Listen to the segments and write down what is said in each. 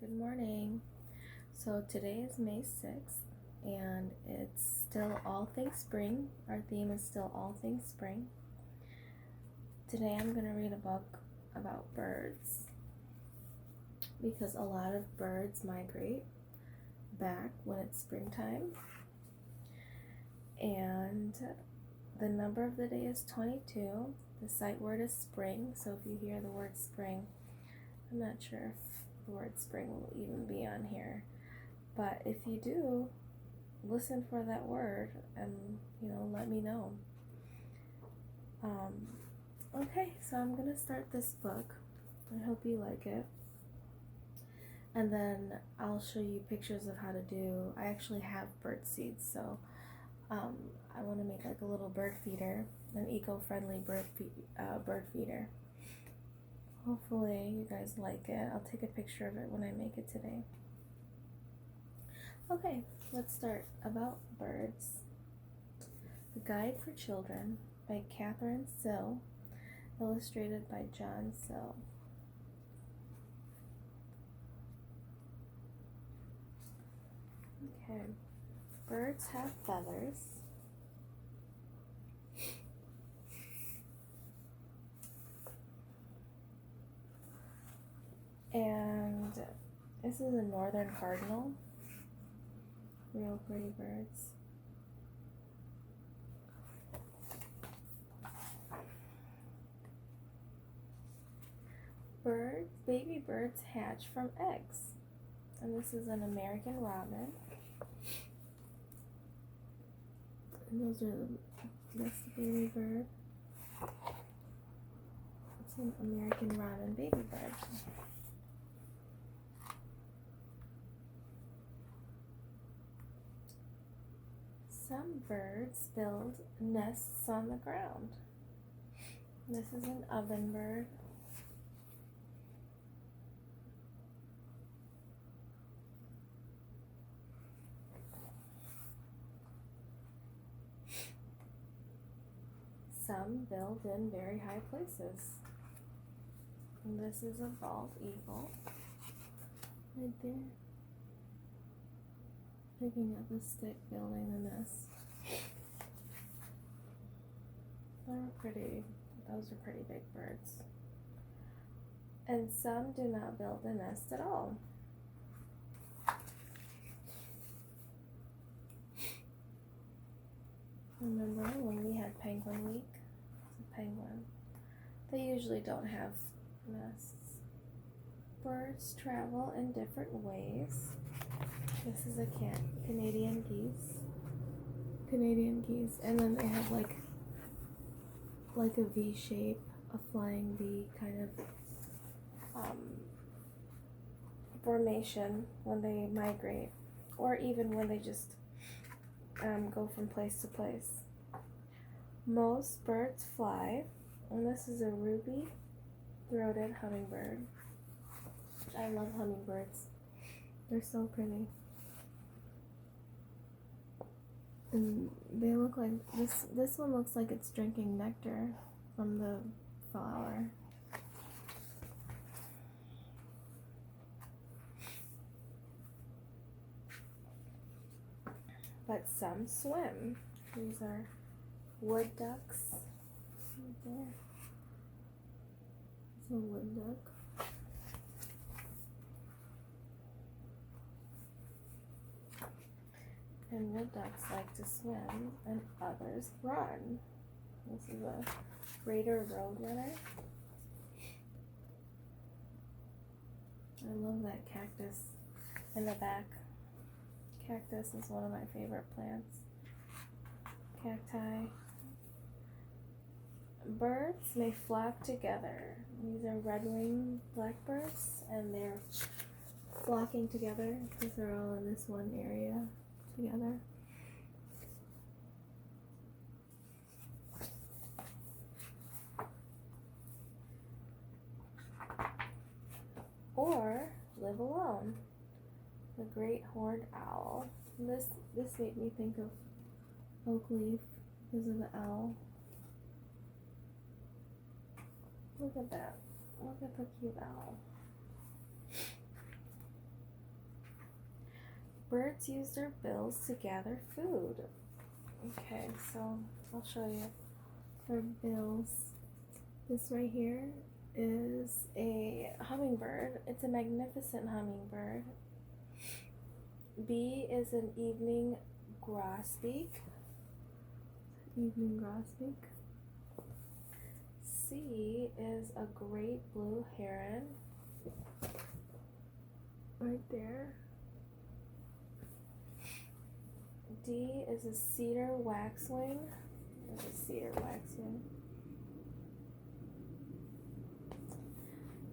Good morning. So today is May 6th and it's still all things spring. Our theme is still all things spring. Today I'm going to read a book about birds because a lot of birds migrate back when it's springtime. And the number of the day is 22. The sight word is spring, so if you hear the word spring, I'm not sure if the word spring will even be on here, but if you do, listen for that word and let me know. Okay, so I'm gonna start this book. I hope you like it, and then I'll show you pictures of how to do. I actually have bird seeds, so I want to make like a little bird feeder, an eco-friendly bird feeder. Hopefully you guys like it. I'll take a picture of it when I make it today. Okay, let's start. About birds. The Guide for Children by Cathryn Sill, illustrated by John Sill. Okay, birds have feathers. And this is a northern cardinal. Real pretty birds. Baby birds hatch from eggs. And this is an American robin. And that's the baby bird. It's an American robin baby bird. Some birds build nests on the ground. This is an ovenbird. Some build in very high places. And this is a bald eagle. Right there. Picking up a stick, building a nest. They're pretty. Those are pretty big birds. And some do not build a nest at all. Remember when we had Penguin Week? It's a penguin. They usually don't have nests. Birds travel in different ways. This is a Canadian geese. And then they have like a V shape, a flying V kind of formation when they migrate, or even when they just go from place to place. Most birds fly, and this is a ruby-throated hummingbird. I love hummingbirds. They're so pretty. And they look like this one looks like it's drinking nectar from the flower. But some swim. These are wood ducks. Right there. It's a wood duck. And wood ducks like to swim, and others run. This is a greater roadrunner. I love that cactus in the back. Cactus is one of my favorite plants. Cacti. Birds may flock together. These are red-winged blackbirds, and they're flocking together because they're all in this one area together. Or live alone. The great horned owl. This made me think of oak leaf because of the owl. Look at that. Look at the cute owl. Birds use their bills to gather food. Okay, so I'll show you their bills. This right here is a hummingbird. It's a magnificent hummingbird. B is an evening grosbeak. Evening grosbeak. C is a great blue heron. Right there. D is a cedar waxwing. There's a cedar waxwing.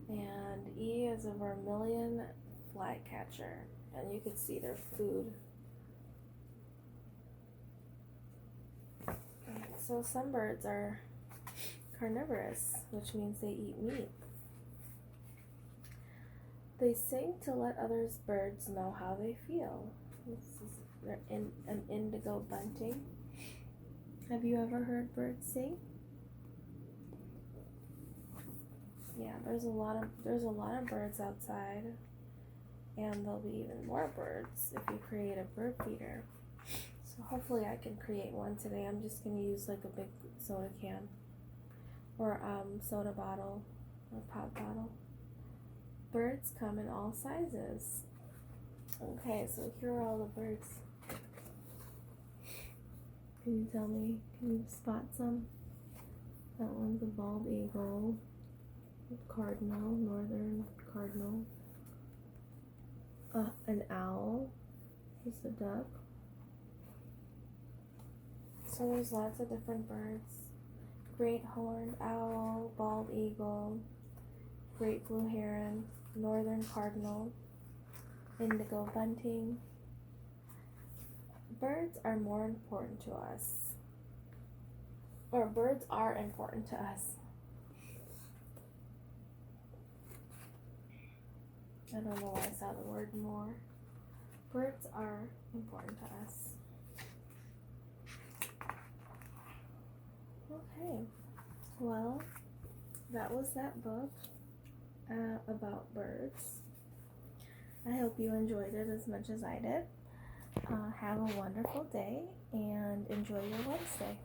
And E is a vermilion flycatcher. And you can see their food. So some birds are carnivorous, which means they eat meat. They sing to let other birds know how they feel. This is an indigo bunting. Have you ever heard birds sing? Yeah, there's a lot of birds outside, and there'll be even more birds if you create a bird feeder. So hopefully I can create one today. I'm just gonna use like a big soda can or soda bottle or pop bottle. Birds come in all sizes. Okay, so here are all the birds. Can you tell me? Can you spot some? That one's a bald eagle, cardinal, northern cardinal, an owl, just a duck. So there's lots of different birds. Great horned owl, bald eagle, great blue heron, northern cardinal, indigo bunting. Birds are more important to us. Or birds are important to us. I don't know why I saw the word more. Birds are important to us. Okay, well, that was that book about birds. I hope you enjoyed it as much as I did. Have a wonderful day and enjoy your Wednesday.